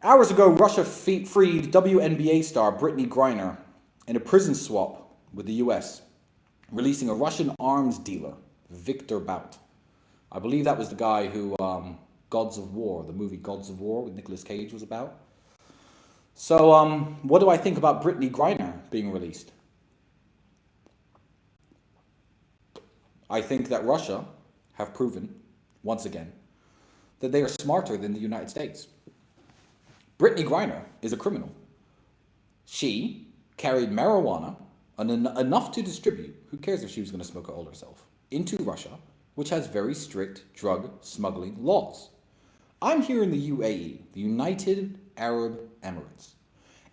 Hours ago, Russia freed WNBA star Brittany Griner in a prison swap with the US, releasing a Russian arms dealer, Victor Bout. I believe that was the guy who Gods of War, the movie Gods of War with Nicolas Cage was about. So what do I think about Brittany Griner being released? I think that Russia have proven, once again, that they are smarter than the United States. Brittany Griner is a criminal. She carried marijuana, enough to distribute, who cares if she was going to smoke it all herself, into Russia, which has very strict drug smuggling laws. I'm here in the UAE, the United Arab Emirates,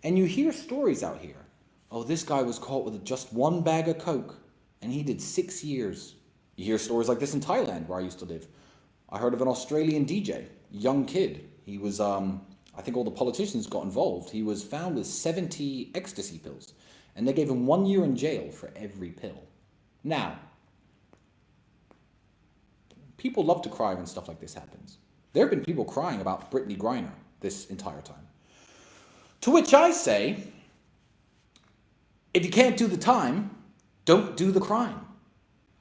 and you hear stories out here. Oh, this guy was caught with just one bag of coke, and he did 6 years. You hear stories like this in Thailand, where I used to live. I heard of an Australian DJ, young kid. He was, I think all the politicians got involved. He was found with 70 ecstasy pills, and they gave him 1 year in jail for every pill. Now, people love to cry when stuff like this happens. There have been people crying about Brittany Griner this entire time. To which I say, if you can't do the time, don't do the crime.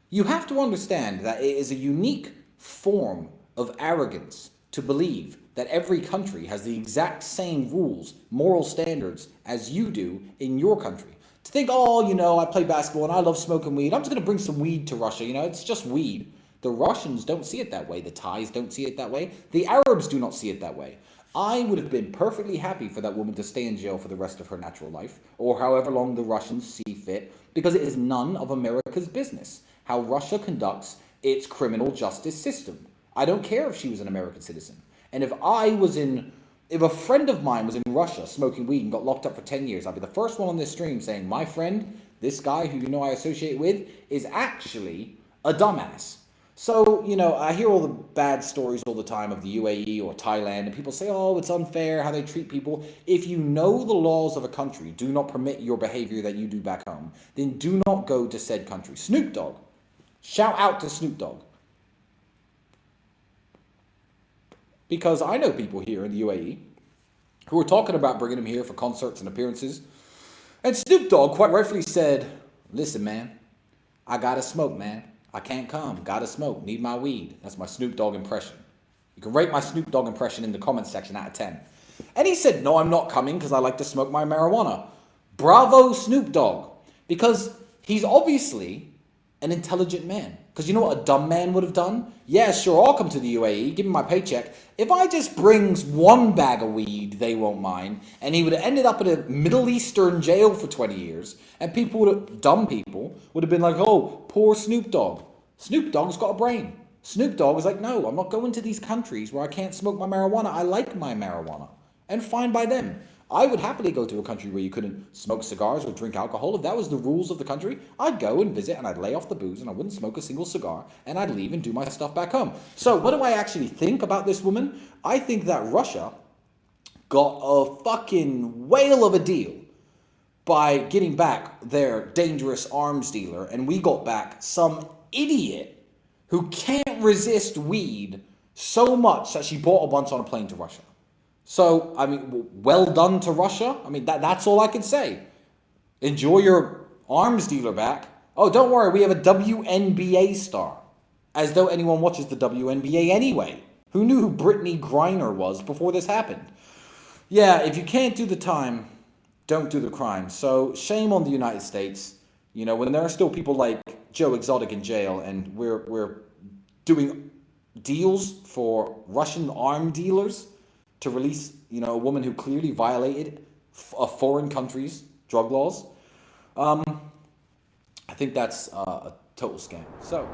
You have to understand that it is a unique form of arrogance to believe that every country has the exact same rules, moral standards as you do in your country. To think, oh, I play basketball and I love smoking weed. I'm just going to bring some weed to Russia. It's just weed. The Russians don't see it that way. The Thais don't see it that way. The Arabs do not see it that way. I would have been perfectly happy for that woman to stay in jail for the rest of her natural life, or however long the Russians see fit, because it is none of America's business how Russia conducts its criminal justice system. I don't care if she was an American citizen. And if a friend of mine was in Russia smoking weed and got locked up for 10 years, I'd be the first one on this stream saying, my friend, this guy who I associate with, is actually a dumbass. So, I hear all the bad stories all the time of the UAE or Thailand, and people say, oh, it's unfair how they treat people. If you know the laws of a country do not permit your behavior that you do back home, then do not go to said country. Snoop Dogg. Shout out to Snoop Dogg. Because I know people here in the UAE who are talking about bringing him here for concerts and appearances. And Snoop Dogg quite rightfully said, listen, man, I gotta smoke, man. I can't come. Gotta smoke. Need my weed. That's my Snoop Dogg impression. You can rate my Snoop Dogg impression in the comments section out of 10. And he said, no, I'm not coming because I like to smoke my marijuana. Bravo, Snoop Dogg. Because he's obviously an intelligent man. Because you know what a dumb man would have done? Yeah, sure, I'll come to the UAE, give me my paycheck. If I just brings one bag of weed, they won't mind. And he would have ended up in a Middle Eastern jail for 20 years. And dumb people, would have been like, oh, poor Snoop Dogg. Snoop Dogg's got a brain. Snoop Dogg was like, no, I'm not going to these countries where I can't smoke my marijuana. I like my marijuana. And fine by them. I would happily go to a country where you couldn't smoke cigars or drink alcohol. If that was the rules of the country, I'd go and visit and I'd lay off the booze and I wouldn't smoke a single cigar and I'd leave and do my stuff back home. So what do I actually think about this woman? I think that Russia got a fucking whale of a deal by getting back their dangerous arms dealer, and we got back some idiot who can't resist weed so much that she bought a bunch on a plane to Russia. So, well done to Russia. That's all I can say. Enjoy your arms dealer back. Oh, don't worry, we have a WNBA star. As though anyone watches the WNBA anyway. Who knew who Brittany Griner was before this happened? Yeah, if you can't do the time, don't do the crime. So, shame on the United States. When there are still people like Joe Exotic in jail and we're doing deals for Russian arm dealers to release, a woman who clearly violated a foreign country's drug laws. I think that's a total scam. So